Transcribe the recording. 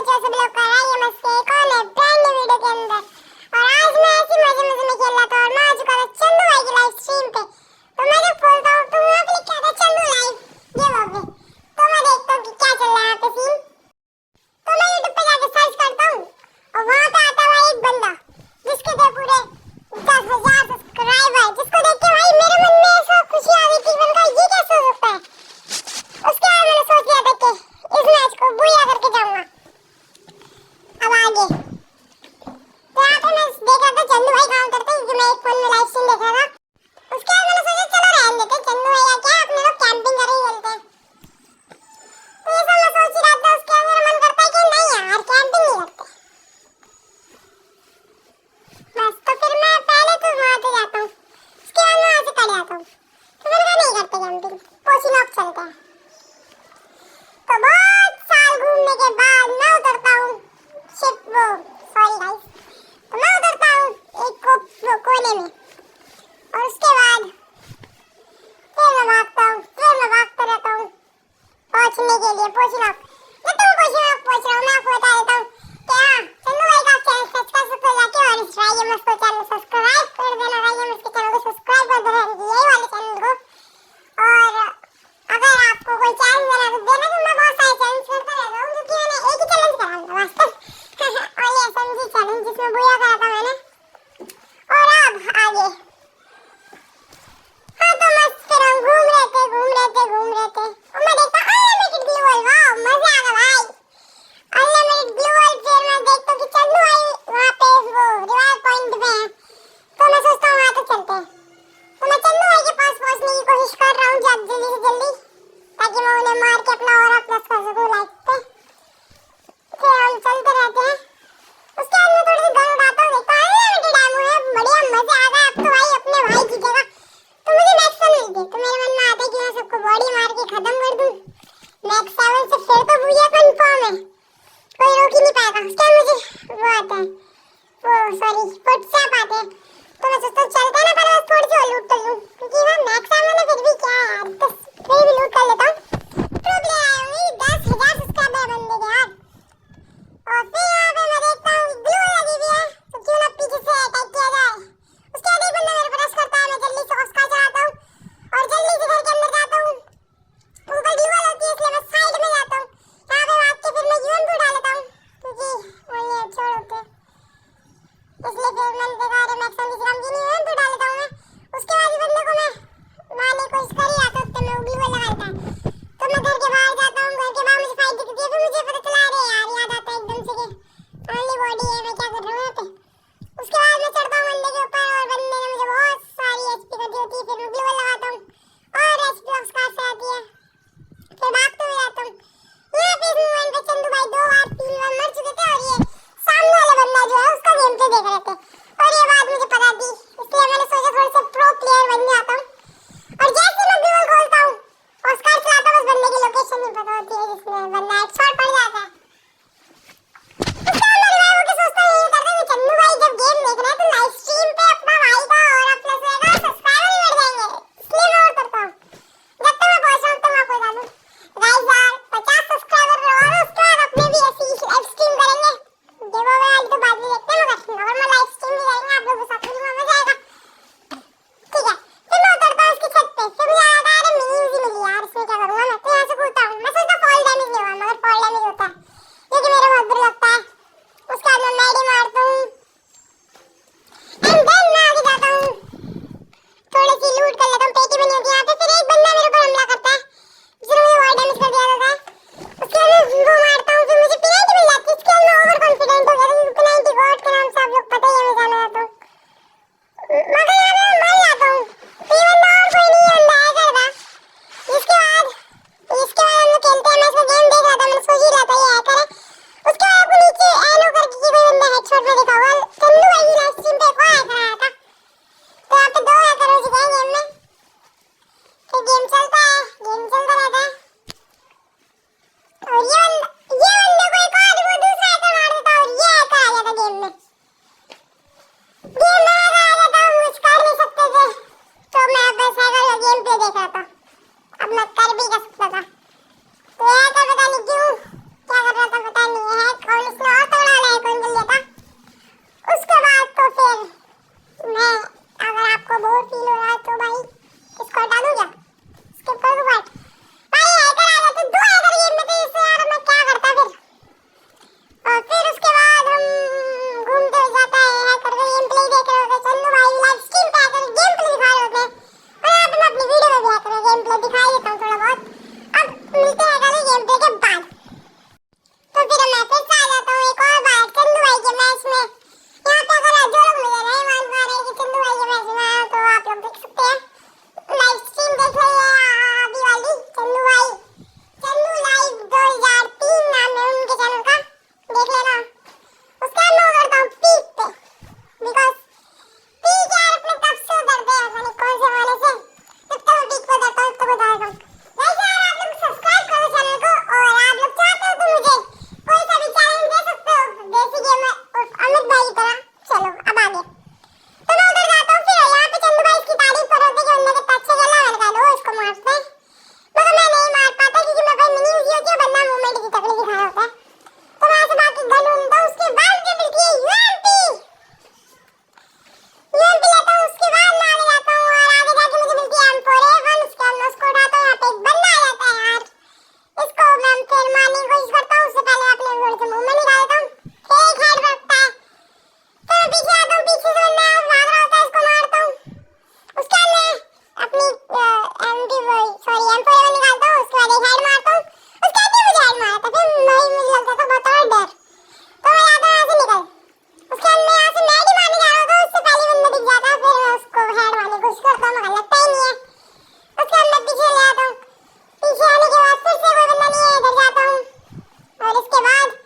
पहुंचे सब लोग कर रहा है मस्ती एक और नए ब्रांड न्यू वीडियो के अंदर। और आज मैं ऐसी मजे मजे में खेल रहा था और मैं आ चुका था चंदू भाई की लाइव स्ट्रीम पे। तो मैं जब खोलता हूँ तो वहाँ पे लिखा था चंदू लाइव, ये वो पे। तो मैं देखता हूँ कि क्या चल रहा है यहाँ पे सीन। तो मैं यूट्यूब पे जाके सर्च करता हूँ और वहाँ पे आता है एक बंदा जिसके थे पूरे 10,000 सब्सक्राइबर, जिसको देख के भाई मेरे मन में ऐसा खुशी आ गई कि बनका ये कैसे हो सकता है। उसके बाद मैंने सोच लिया था कि इस मैच को बुया करके जाऊंगा। अब आगे तो यहाँ पे मैं देख रहा था चंदू भाई काम करते हैं, क्योंकि मैं एक फोन में लाइव स्ट्रीम देख रहा था। उसके बाद मैंने सोचा चलो रहने देते हैं, चंदू भैया क्या अपने लोग कैंपिंग करें खेलते हैं। तो ये सब मैं सोच ही रहा था। उसके बाद मेरा मन करता है कि नहीं यार कैंपिंग नहीं करते बस। तो फिर मैं पहले तो वहाँ पे जाता हूँ, उसके बाद मैं वहाँ से कट जाता हूँ। तो मैंने कहा नहीं करते कैंपिंग, पोशीनॉक चलते हैं। तो बहुत साल घूमने के बाद मैं उतरता हूँ शिप वो सॉरी गाइस, तो मैं उतरता हूँ एक कोने में और उसके बाद फिर मैं भागता हूँ, फिर मैं भागता रहता हूँ पहुँचने के लिए पोशीनॉक। जब तक मैं पोशीनॉक पहुँच रहा हूँ मैं आपको बता देता हूँ कि हाँ चंदू भाई का चैनल सब्सक्राइब कर जाके और इस राय गेमर्स को चैनल सब्सक्राइब कर देना, राय गेमर्स के चैनल को सब्सक्राइब कर देना यही वाले चैनल को। और अगर आपको कोई चैलेंज देना तो देना, तो मैं बहुत सारे चैलेंज करता रहता हूँ, क्योंकि मैंने एक ही चैलेंज करा था वास्तव और ये एसएमजी चैलेंज जिसमें बुया करा था मैंने। और अब आगे हाँ तो मस्त फिर हम घूम रहे थे और मैं देखता अनलिमिटेड ग्लू वॉल, वाह मजा आ गया भाई अनलिमिटेड ग्लू वॉल। फिर मैं देखता हूँ कि चंदू भाई वहाँ पे वो रिवाइव पॉइंट पे है, तो मैं सोचता हूँ वहाँ तक चलते हैं। तो मैं चंदू भाई के पास पहुँचने की कोशिश कर रहा हूँ जल्दी से जल्दी, ताकि मैं उन्हें मार के अपना ऑरा प्लस कर सकूं लाइफ पे। फिर हम चलते रहते हैं। उसके बाद मैं थोड़ी सी गन उड़ाता हूँ, देखता हूँ अनलिमिटेड एमो है, बढ़िया मजा आ गया। अब तो भाई अपने भाई जीतेगा। तो मुझे मैक्स 7 मिल गई, तो मेरे मन में आता है कि मैं सबको बॉडी मार के खत्म कर दूँ। मैक्स 7 से फिर तो बुया कंफर्म है, कोई रोक ही नहीं पाएगा। उसके बाद मुझे वो आता है, वो सॉरी फुटस्टेप आते हैं। तो मैं सोचता हूँ चलते ना पहले थोड़ी सी और लूट कर लूँ, क्योंकि ना मैक्स 7 है फिर भी क्या है यार, तो फिर भी लूट कर लेता हूँ। प्रो प्लेयर आए होंगे 10,000 सब्सक्राइबर बंदे के यार। और फिर यहाँ पे मैं देखता हूँ ग्लू लगी हुई है, तो क्यों ना पीछे से अटैक किया जाए। उसके बाद एक बंदा मेरे पर रश करता है, मैं जल्दी से ऑस्कार चलाता हूँ और जल्दी से घर के अंदर जाता हूँ। ऊपर ग्लू वॉल होती है इसलिए मैं साइड में जाता हूँ। यहाँ पे भाग के फिर मैं यूएमपी उठा लेता हूँ, क्योंकि वही अच्छे होते हैं, इसलिए फिर मैंने देखा अरे मैक्सिमम की तरह नहीं यूएमपी उठा लेता हूँ मैं। उसके बाद इस बंदे को मैं मारने की कोशिश कर ही रहा था, उससे मैं ग्लू वॉल लगा देता है। तो मैं घर के बाहर जाता हूँ, घर के बाहर मुझे फाइट दिखती है, फिर मुझे पता चला अरे यार याद आता है एकदम से कि ओनली बॉडी है, मैं क्या कर रहा हूँ यहाँ पे। उसके बाद मैं चढ़ता हूँ बंदे के ऊपर और बंदे ने मुझे बहुत सारी एचपी कर दी होती है, फिर मैं ग्लू वॉल लगाता हूँ और एचपी ऑस्कार से आती है, फिर भागते हुए आता हूँ। यहाँ पे इस मोमेंट पे चंदू भाई 2 बार 3 बार मर चुके थे और ये सामने वाला बंदा जो है उसका गेम प्ले देख रहे थे, और ये बात मुझे पता थी, इसलिए मैंने सोचा थोड़ा सा प्रो प्लेयर बन जाता हूँ। और जैसे मैं ग्लू वॉल खोलता हूँ ऑस्कार चलाता हूँ, उस बंदे की लोकेशन नहीं पता होती है जिसमें बंदा हेडशॉट पड़ जाता है। उसके बाद मैं रिवाइव होकर सोचता हूँ ये करता हूँ चंदू भाई जब गेम देख रहे हैं तो लाइव स्ट्रीम पे अपना भाई का ऑरा प्लस रहेगा, सब्सक्राइबर भी बढ़ जाएंगे, इसलिए मैं और करता हूँ। जब तक मैं पहुँच रहा हूँ तो मैं आपको बता दूँ गाइस यार 50 सब्सक्राइबर करवा दो, उसके बाद अपने भी ऐसी लाइव स्ट्रीम करेंगे। गिव अवे वाली तो बाद में देखते हैं, मगर नॉर्मल लाइव स्ट्रीम भी करेंगे आप लोगों के साथ, मुझे मजा आएगा। ठीक है फिर मैं उतरता हूँ उसकी छत पे, फिर मुझे याद आया अरे मिनी यूजी मिली यार, इसमें क्या करूँगा मैं, तो यहाँ से कूदता हूँ। मैं सोचता फॉल डैमेज नहीं होगा, मगर फॉल डैमेज होता है, जो कि मेरे बहुत बुरा लगता है। उसके बाद मैं मेडी मारता हूँ एंड देन मैं आगे जाता हूँ, थोड़ी सी लूट कर लेता हूँ, पेटी बनी होती है यहाँ पे। फिर एक बंदा मेरे ऊपर हमला करता है जिसने मुझे वाइड डैमेज कर दिया था। उसके बाद मैं वो मारता हूँ, फिर मुझे पेनल्टी मिल जाती है। इसके बाद मैं ओवर कॉन्फिडेंट हो गया था, पेनल्टी गॉड के नाम से आप लोग पता ही है मैं जाना जाता हूँ, मगर यहाँ पे मैं मर जाता हूँ। तो ये बंदा और कोई नहीं बंदा है करता। इसके बाद हम लोग खेलते हैं, मैं इसमें गेम देख रहा था, मैंने सोच ही रहा था ये हैकर है। उसके बाद आपको नीचे एनो करके कोई बंदा हेडशॉट में दिखा हुआ, चंदू भाई की लाइव स्ट्रीम पे एक और हैकर आया था, तो यहाँ पे 2 हैकर हो चुके हैं गेम में। इसके बाद